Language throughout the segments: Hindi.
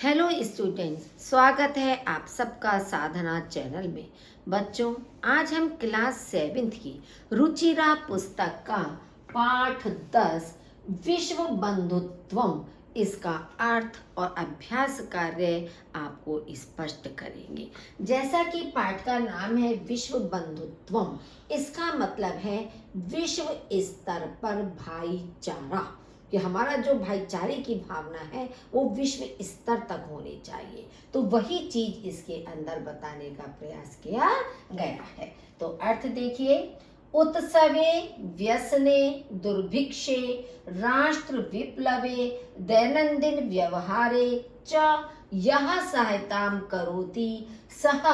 हेलो स्टूडेंट्स, स्वागत है आप सबका साधना चैनल में। बच्चों, आज हम क्लास 7th की रुचिरा पुस्तक का पाठ 10 विश्व बंधुत्वम, इसका अर्थ और अभ्यास कार्य आपको स्पष्ट करेंगे। जैसा कि पाठ का नाम है विश्व बंधुत्वम, इसका मतलब है विश्व स्तर पर भाईचारा, कि हमारा जो भाईचारे की भावना है वो विश्व स्तर तक होनी चाहिए। तो वही चीज इसके अंदर बताने का प्रयास किया गया है। तो अर्थ देखिए, उत्सवे व्यसने दुर्भिक्षे राष्ट्र विप्लवे दैनंदिन व्यवहारे च यह सहायताम करोति सह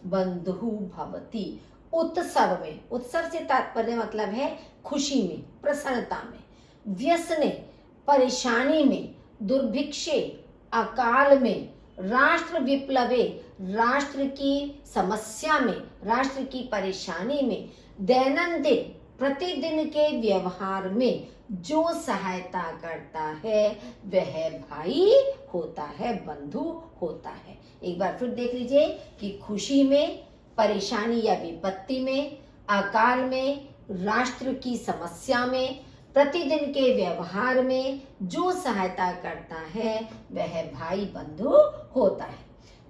बंधु भवति। उत्सव में, उत्सव से तात्पर्य मतलब है खुशी में, प्रसन्नता में, व्यसने परेशानी में, दुर्भिक्षे अकाल में, राष्ट्र विप्लवे राष्ट्र की समस्या में, राष्ट्र की परेशानी में, दैनंदिन प्रतिदिन के व्यवहार में जो सहायता करता है वह भाई होता है, बंधु होता है। एक बार फिर देख लीजिए कि खुशी में, परेशानी या विपत्ति में, अकाल में, राष्ट्र की समस्या में, प्रतिदिन के व्यवहार में जो सहायता करता है वह भाई बंधु होता है।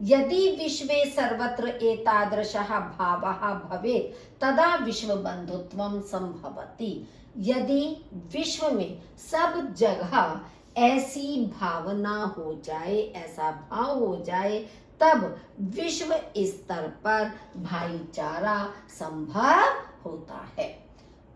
यदि विश्वे सर्वत्र एतादृशः भावः भवेत् तदा विश्व बंधुत्वं संभवति। यदि विश्व में सब जगह ऐसी भावना हो जाए, ऐसा भाव हो जाए, तब विश्व स्तर पर भाईचारा संभव होता है।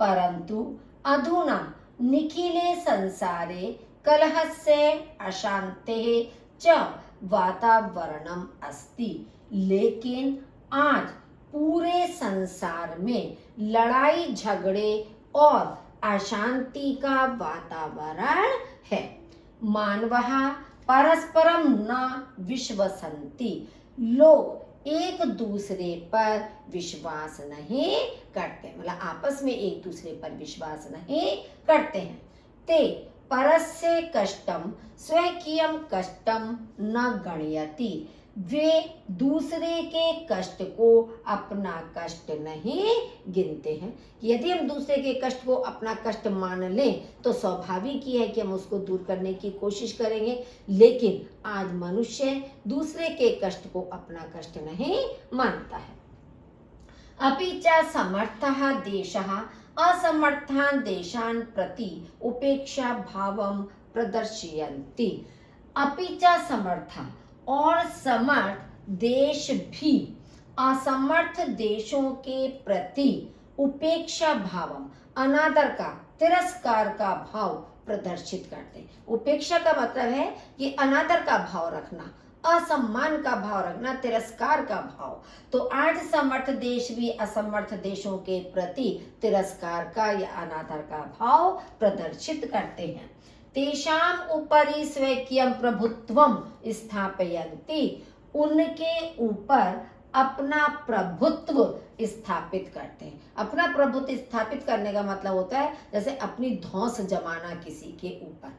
परंतु अधुना निखिले संसारे कलहस्य अशांतेः च वातावरणम अस्ति। लेकिन आज पूरे संसार में लड़ाई झगड़े और अशांति का वातावरण है। मानवः परस्परम न विश्वसन्ति। लोग एक दूसरे पर विश्वास नहीं करते, मतलब आपस में एक दूसरे पर विश्वास नहीं करते हैं। ते परस्य कष्टम स्वकीयम कष्टम न गणयति। वे दूसरे के कष्ट को अपना कष्ट नहीं गिनते हैं। यदि हम दूसरे के कष्ट को अपना कष्ट मान लें तो स्वाभाविक ही है कि हम उसको दूर करने की कोशिश करेंगे, लेकिन आज मनुष्य दूसरे के कष्ट को अपना कष्ट नहीं मानता है। अपि च समर्थः देशः असमर्थान् देशान् प्रति उपेक्षा भावं प्रदर्शयन्ति। अपि च समर्थः, और समर्थ देश भी असमर्थ देशों के प्रति उपेक्षा भावम, अनादर का, तिरस्कार का भाव प्रदर्शित करते हैं। उपेक्षा का मतलब है कि अनादर का भाव रखना, असम्मान का भाव रखना, तिरस्कार का भाव। तो आज समर्थ देश भी असमर्थ देशों के प्रति तिरस्कार का या अनादर का भाव प्रदर्शित करते हैं। तेषाम उपरि स्वकीयं प्रभुत्वम स्थापयन्ति। उनके ऊपर अपना प्रभुत्व स्थापित करते हैं। अपना प्रभुत्व स्थापित करने का मतलब होता है जैसे अपनी धौंस जमाना किसी के ऊपर,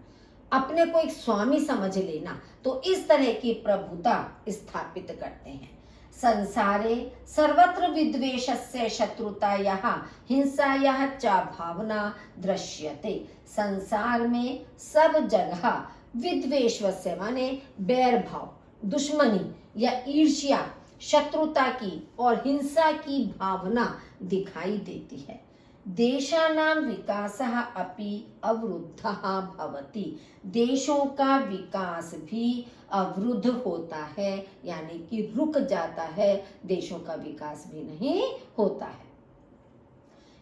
अपने को एक स्वामी समझ लेना। तो इस तरह की प्रभुता स्थापित करते हैं। संसारे सर्वत्र विद्वेषस्य शत्रुतायाः हिंसायाः च भावना दृश्यते। संसार में सब जगह विद्वेषस्य माने बैर भाव, दुश्मनी या ईर्ष्या, शत्रुता की और हिंसा की भावना दिखाई देती है। देशानां विकासः अपि अवरुद्धः भवति। देशों का विकास भी अवरुद्ध होता है, यानी कि रुक जाता है, देशों का विकास भी नहीं होता है।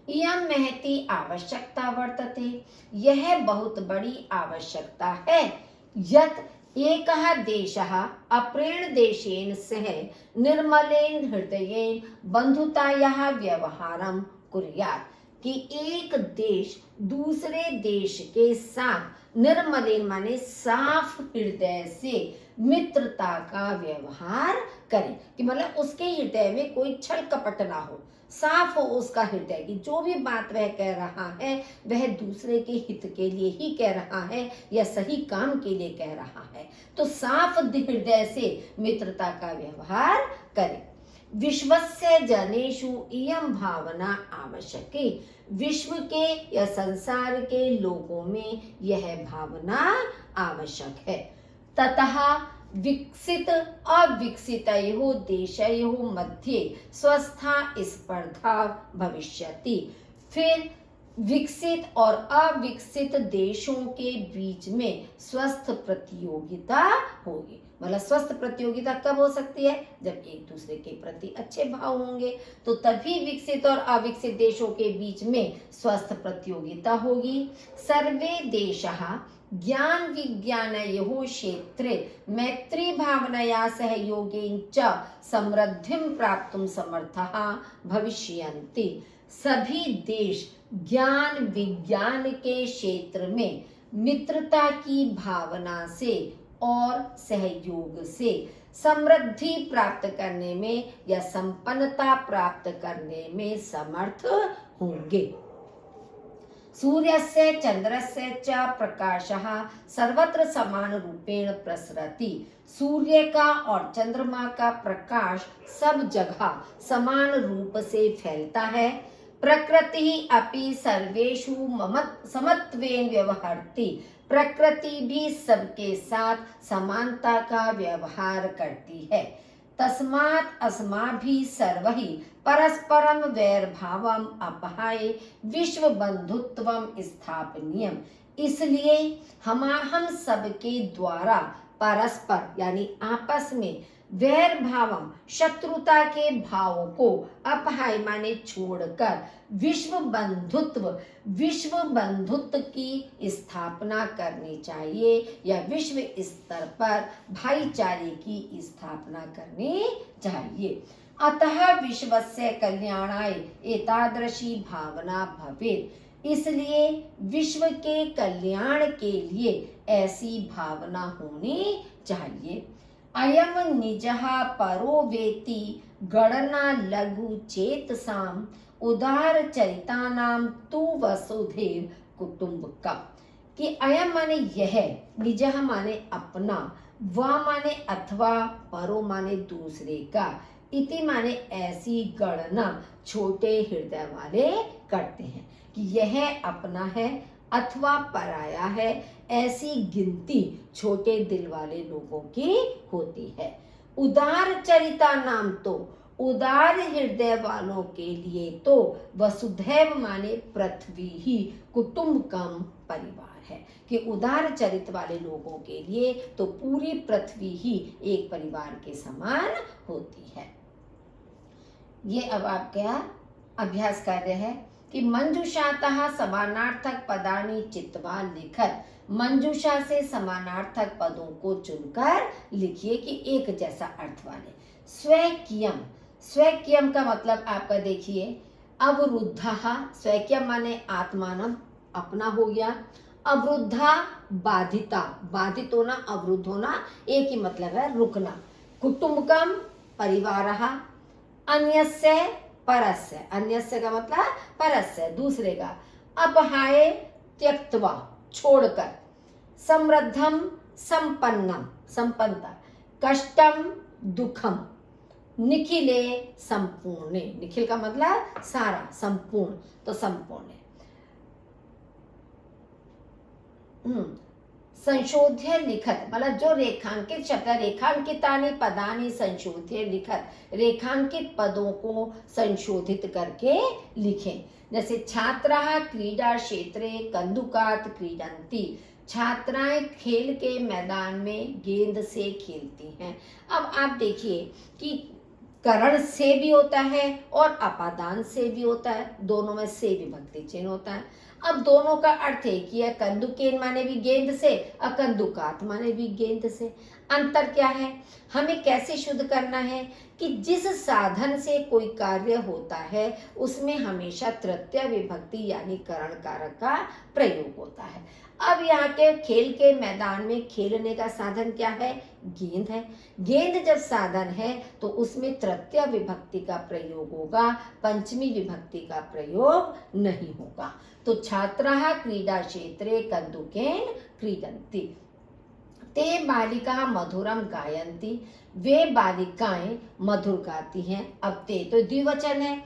इयं महती आवश्यकता वर्तते। यह बहुत बड़ी आवश्यकता है। यत् एकः देशः अपरेण देशेन सह निर्मलेन हृदयेन बंधुतायाः व्यवहारं कुर्यात्। कि एक देश दूसरे देश के साथ निर्मलेन माने साफ हृदय से मित्रता का व्यवहार करे, कि मतलब उसके हृदय में कोई छल कपट ना हो, साफ हो उसका हृदय, की जो भी बात वह कह रहा है वह दूसरे के हित के लिए ही कह रहा है या सही काम के लिए कह रहा है। तो साफ हृदय से मित्रता का व्यवहार करे। विश्वस्य जनेषु इयं भावना आवश्यकी, विश्व के या संसार के लोगों में यह भावना आवश्यक है। ततः विकसित अविकसितयोः देशयोः मध्ये स्वस्था स्पर्धा भविष्यति, फिर विकसित और अविकसित देशों के बीच में स्वस्थ प्रतियोगिता होगी। मतलब स्वस्थ प्रतियोगिता कब हो सकती है? जब एक दूसरे के प्रति अच्छे भाव होंगे, तो तभी विकसित और अविकसित देशों के बीच में स्वस्थ प्रतियोगिता होगी। सर्वे देशाः ज्ञान विज्ञानयोः क्षेत्रे मैत्री भावनया सहयोगेन च समृद्धिं प्राप्तुं समर्थाः भविष्यन्ति। सभी देश ज्ञान विज्ञान के क्षेत्र में मित्रता की भावना से और सहयोग से समृद्धि प्राप्त करने में या संपन्नता प्राप्त करने में समर्थ होंगे। सूर्यस्य चंद्रस्य च प्रकाशः सर्वत्र समान रूपेण प्रसरति, सूर्य का और चंद्रमा का प्रकाश सब जगह समान रूप से फैलता है। प्रकृति अपि सर्वेषु समत्वेन व्यवहरति, प्रकृति भी सबके साथ समानता का व्यवहार करती है। तस्मात् अस्माभिः सर्वैः परस्परं वैरभावम् अपहाय विश्व बंधुत्वं स्थापनीयम्, इसलिए हम सबके द्वारा परस्पर यानी आपस में वैर भावम शत्रुता के भावों को अपहाय माने छोड़कर विश्व बंधुत्व की स्थापना करनी चाहिए या विश्व स्तर पर भाईचारे की स्थापना करनी चाहिए। अतः विश्वस्य कल्याणाय एतादृशी भावना भवेत्, इसलिए विश्व के कल्याण के लिए ऐसी भावना होनी चाहिए। अयम निजः परो वेति गणना लघु चेतसाम उदार चरितानाम तु वसुधैव कुटुंबकम, कि अयम माने यह, निजः माने अपना, व माने अथवा, परो माने दूसरे का, इति माने ऐसी गणना छोटे हृदय वाले करते हैं कि यह अपना है अथवा पराया है, ऐसी गिनती छोटे दिल वाले लोगों की होती है। उदार चरिता नाम, तो उदार हृदय वालों के लिए तो वसुधैव माने पृथ्वी ही कुटुंबकम परिवार है, कि उदार चरित वाले लोगों के लिए तो पूरी पृथ्वी ही एक परिवार के समान होती है। ये अब आपका अभ्यास कार्य है कि मंजूषातः समानार्थक पदानि चित्वा लिखत, मंजूषा से समानार्थक पदों को चुनकर लिखिए कि एक जैसा अर्थ वाले। स्वकीयम, स्वकीयम का मतलब आपका देखिए, अवरुद्धः, स्वकीयम माने आत्मानम अपना हो गया, अवरुद्धा बाधिता, बाधित होना अवरुद्ध होना एक ही मतलब है रुकना, कुटुंबकम परिवारः, अन्यस्य परस्य, अन्यस्य का मतलब परस्य दूसरे का, अपहाय त्यक्त्वा छोड़कर, समृद्धम संपन्नम संपन्नता, कष्टम दुखम, निखिले संपूर्ण, निखिल का मतलब सारा, संपूर्ण तो संपूर्ण। संशोध्य लिखत मतलब जो रेखांकित शब्द, रेखांकितानि पदानि संशोध्य लिखत, रेखांकित पदों को संशोधित करके लिखें। जैसे छात्राः क्रीडा क्षेत्रे कन्दुकात् क्रीडन्ति, छात्राएं खेल के मैदान में गेंद से खेलती हैं। अब आप देखिए कि करण से भी होता है और अपादान से भी होता है, दोनों में से विभक्ति चिन्ह होता है। अब दोनों का अर्थ एक ही है, कंदुकेन माने भी गेंद से, अकंदुकात माने भी गेंद से। अंतर क्या है? हमें कैसे शुद्ध करना है कि जिस साधन से कोई कार्य होता है उसमें हमेशा तृतीय विभक्ति यानी करण कारक का प्रयोग होता है। अब यहाँ के खेल के मैदान में खेलने का साधन क्या है? गेंद है। गेंद जब साधन है तो उसमें तृतीय विभक्ति का प्रयोग होगा, पंचमी विभक्ति का प्रयोग नहीं होगा। तो छात्राः क्रीडा क्षेत्रे कन्दुकेन क्रीडन्ति, ते बालिका मधुरम गायन्ति, वे बालिकाएं मधुर गाती हैं। अब ते तो द्विवचन है,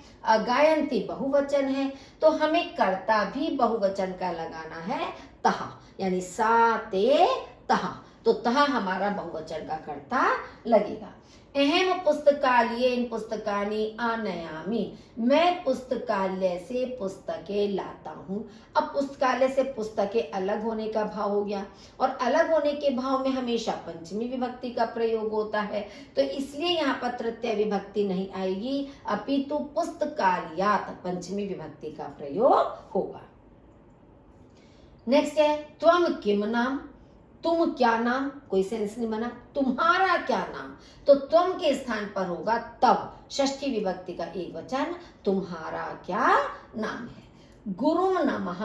गायन्ति बहुवचन है, तो हमें कर्ता भी बहुवचन का लगाना है तहा, यानी सा ते तहा, तो तहा हमारा बहुवचन का कर्ता लगेगा। अहम पुस्तकालयेन पुस्तकानि आनयामि, मैं पुस्तकालय से पुस्तकें लाता हूँ। अब पुस्तकालय से पुस्तकें अलग होने का भाव हो गया, और अलग होने के भाव में हमेशा पंचमी विभक्ति का प्रयोग होता है, तो इसलिए यहाँ पर तृतीय विभक्ति नहीं आएगी, अपितु पुस्तकालयात पंचमी विभक्ति का प्रयोग होगा। नेक्स्ट है त्वम किम नाम, तुम क्या नाम, कोई सेंस नहीं बना, तुम्हारा क्या नाम, तो तुम के स्थान पर होगा तब, षष्ठी विभक्ति का एक वचन, तुम्हारा क्या नाम है। गुरु नमः,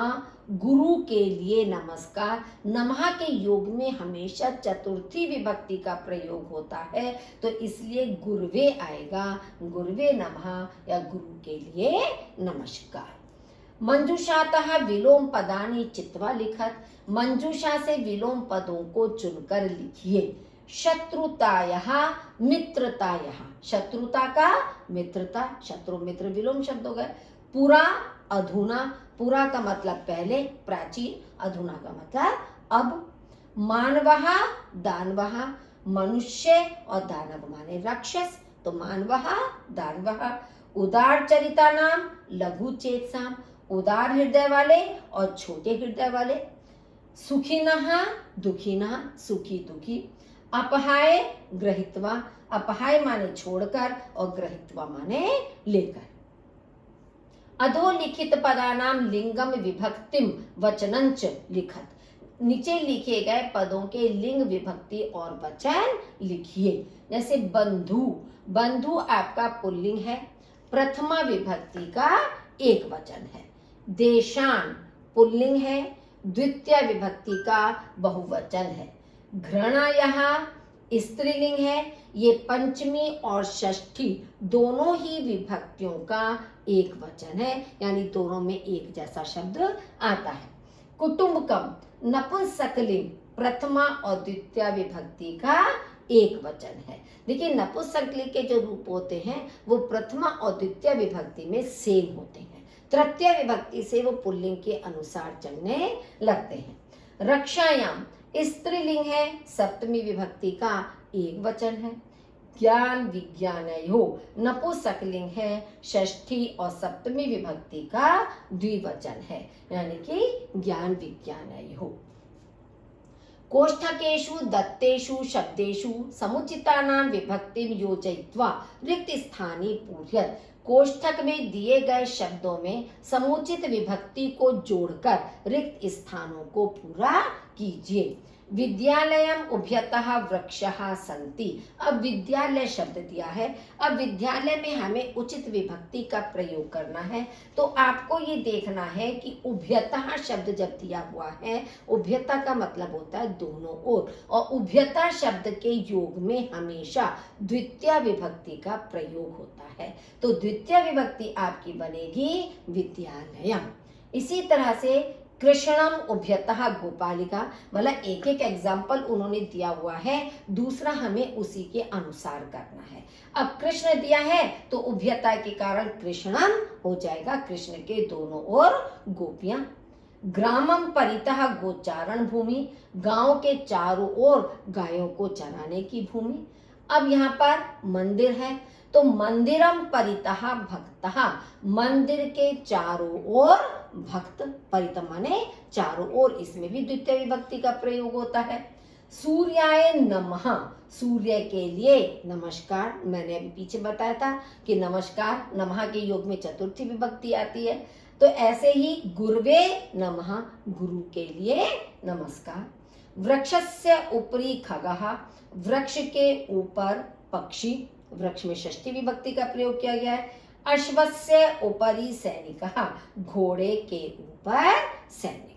गुरु के लिए नमस्कार, नमः के योग में हमेशा चतुर्थी विभक्ति का प्रयोग होता है, तो इसलिए गुरुवे आएगा, गुरुवे नमः या गुरु के लिए नमस्कार। मंजूषातः विलोम पदानि चित्वा लिखत, मंजूषा से विलोम पदों को चुनकर लिखिए। शत्रुतायः मित्रतायः, शत्रुता का मित्रता, शत्रु मित्र विलोम शब्द हो गए। पुरा अधुना, पुरा का मतलब पहले प्राचीन, अधुना का मतलब अब। मानवः दानवः, मनुष्य और दानव माने राक्षस, तो मानवः दानवः। उदार चरिता नाम लघु चेतसाम, उदार हृदय वाले और छोटे हृदय वाले। सुखिनः दुखिनः, सुखी दुखी। अपहाय ग्रहित्वा, अपहाय माने छोड़कर और ग्रहित्वा माने लेकर। अधोलिखित पदानाम लिंगम विभक्तिम वचनंच लिखत, नीचे लिखे गए पदों के लिंग विभक्ति और वचन लिखिए। जैसे बंधु, बंधु आपका पुल्लिंग है, प्रथमा विभक्ति का एक वचन है। देशान पुल्लिंग है, द्वितीय विभक्ति का बहुवचन है। घृणा यहाँ स्त्रीलिंग है, ये पंचमी और षष्ठी दोनों ही विभक्तियों का एक वचन है, यानी दोनों में एक जैसा शब्द आता है। कुटुंबकम नपुंसकलिंग, प्रथमा और द्वितीय विभक्ति का एक वचन है। देखिए नपुंसकलिंग के जो रूप होते हैं वो प्रथमा और द्वितीय विभक्ति में सेम होते हैं, तृतीय विभक्ति से वो पुल्लिंग के अनुसार चलने लगते हैं। रक्षायाम स्त्रीलिंग है, सप्तमी विभक्ति का एक वचन है। ज्ञान विज्ञानयो नपुंसकलिंग है, षष्ठी और सप्तमी विभक्ति का द्विवचन है, यानी कि ज्ञान विज्ञानयो। कोष्ठकेषु दत्तेषु शब्देषु समुचितानां विभक्तिं योजयित्वा रिक्त स्थानी पूर्यत, कोष्ठक में दिए गए शब्दों में समुचित विभक्ति को जोड़कर रिक्त स्थानों को पूरा कीजिए। विद्यालयम उभयतः वृक्षः सन्ति, अब विद्यालय शब्द दिया है, अब विद्यालय में हमें उचित विभक्ति का प्रयोग करना है, तो आपको ये देखना है कि उभयतः शब्द जब दिया हुआ है, उभयता का मतलब होता है दोनों ओर, और उभयता शब्द के योग में हमेशा द्वितीय विभक्ति का प्रयोग होता है, तो द्वितीय विभक्ति आपकी बनेगी विद्यालयम। इसी तरह से कृष्णम उभयतः गोपालिका, मतलब एक एक एग्जाम्पल उन्होंने दिया हुआ है, दूसरा हमें उसी के अनुसार करना है। अब कृष्ण दिया है तो उभयता के कारण कृष्णम हो जाएगा, कृष्ण के दोनों ओर गोपियां। ग्रामम परितः गोचारण भूमि, गांव के चारों ओर गायों को चराने की भूमि। अब यहाँ पर मंदिर है तो मंदिरम परितः भक्तः, मंदिर के चारों ओर भक्त, परित माने चारों ओर, इसमें भी द्वितीय विभक्ति का प्रयोग होता है। सूर्याय नमः, सूर्य के लिए नमस्कार, मैंने अभी पीछे बताया था कि नमस्कार नमः के योग में चतुर्थी विभक्ति आती है, तो ऐसे ही गुरुवे नमः, गुरु के लिए नमस्कार। वृक्षस्य उपरि खगः, वृक्ष के ऊपर पक्षी, वृक्ष में षष्ठी विभक्ति का प्रयोग किया गया है। अश्वस्य उपरि सैनिकः, घोड़े के ऊपर सैनिक।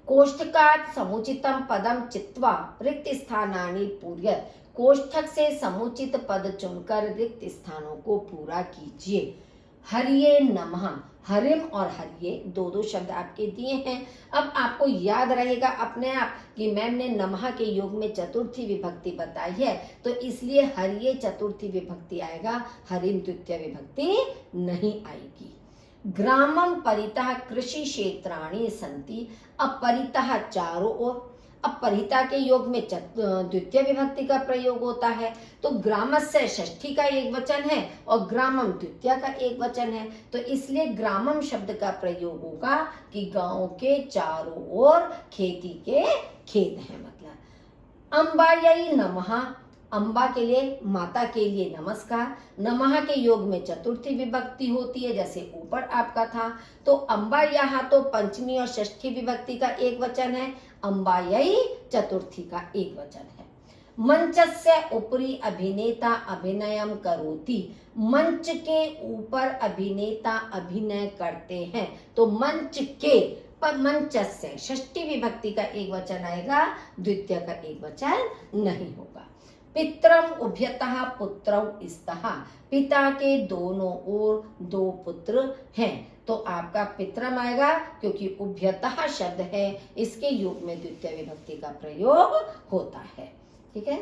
कोष्ठकात् समुचितं पदं चित्वा रिक्त स्थानानि पूरयत्, कोष्ठक से समुचित पद चुनकर रिक्त स्थानों को पूरा कीजिए। हरिये नमः, हरिम और हरिये दो दो शब्द आपके दिए हैं। अब आपको याद रहेगा अपने आप कि मैम ने नमः के योग में चतुर्थी विभक्ति बताई है, तो इसलिए हरिये चतुर्थी विभक्ति आएगा, हरिम द्वितीय विभक्ति नहीं आएगी। ग्रामम परितः कृषि क्षेत्राणि सन्ति, अब परितः चारों ओर, अब परिता के योग में द्वितीय विभक्ति का प्रयोग होता है, तो ग्रामस्य षष्ठी का एक वचन है और ग्रामम द्वितीय का एक वचन है, तो इसलिए ग्रामम शब्द का प्रयोग होगा कि गांव के चारों ओर खेती के खेत हैं। मतलब अम्बायै नमः, अम्बा के लिए, माता के लिए नमस्कार। नमः के योग में चतुर्थी विभक्ति होती है, जैसे ऊपर आपका था, तो अम्बा यहाँ तो पंचमी और षष्ठी विभक्ति का एक वचन है, अम्बायै चतुर्थी का एक वचन है। मंचस्य उपरि अभिनेता अभिनयम करोति, मंच के ऊपर अभिनेता अभिनय करते हैं, तो मंच के पर मंचस्य षष्ठी विभक्ति का एक वचन आएगा, द्वितीय का एक वचन नहीं होगा। पित्रम उभयतः पुत्रौ स्तः, पिता के दोनों ओर दो पुत्र हैं, तो आपका पित्रम आएगा, क्योंकि उभयतः शब्द है, इसके योग में द्वितीय विभक्ति का प्रयोग होता है। ठीक है,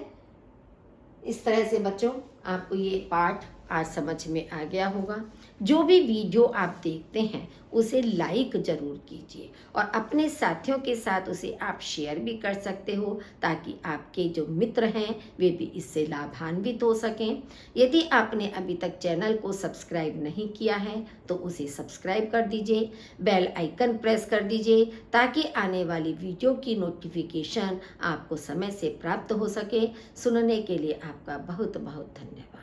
इस तरह से बच्चों आपको ये पाठ आज समझ में आ गया होगा। जो भी वीडियो आप देखते हैं उसे लाइक जरूर कीजिए और अपने साथियों के साथ उसे आप शेयर भी कर सकते हो, ताकि आपके जो मित्र हैं वे भी इससे लाभान्वित हो सकें। यदि आपने अभी तक चैनल को सब्सक्राइब नहीं किया है तो उसे सब्सक्राइब कर दीजिए, बेल आइकन प्रेस कर दीजिए, ताकि आने वाली वीडियो की नोटिफिकेशन आपको समय से प्राप्त हो सके। सुनने के लिए आपका बहुत बहुत धन्यवाद।